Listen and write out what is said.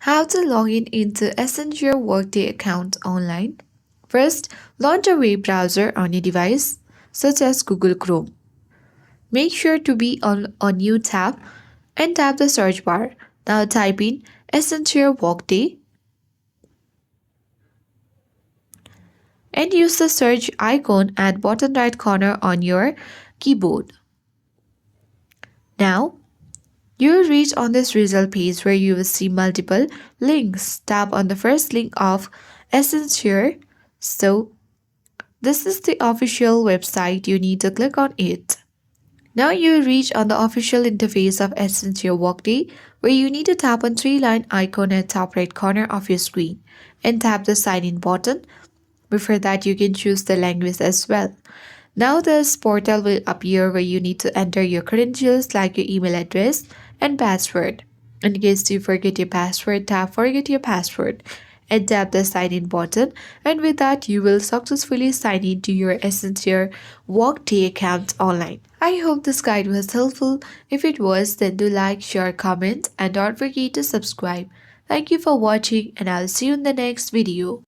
How to log in into Accenture Workday account online. First, launch a web browser on your device, such as Google Chrome. Make sure to be on a new tab and tap the search bar. Now type in Accenture Workday and use the search icon at bottom right corner on your keyboard. Now, you will reach on this result page where you will see multiple links. Tap on the first link of Accenture. So, this is the official website. You need to click on it. Now you will reach on the official interface of Accenture Workday where you need to tap on three-line icon at top right corner of your screen and tap the sign in button. Before that, you can choose the language as well. Now this portal will appear where you need to enter your credentials like your email address and password. In case you forget your password, tap forget your password and tap the sign in button, and with that you will successfully sign in to your Accenture Workday account online. I hope this guide was helpful. If it was, then do like, share, comment and don't forget to subscribe. Thank you for watching and I'll see you in the next video.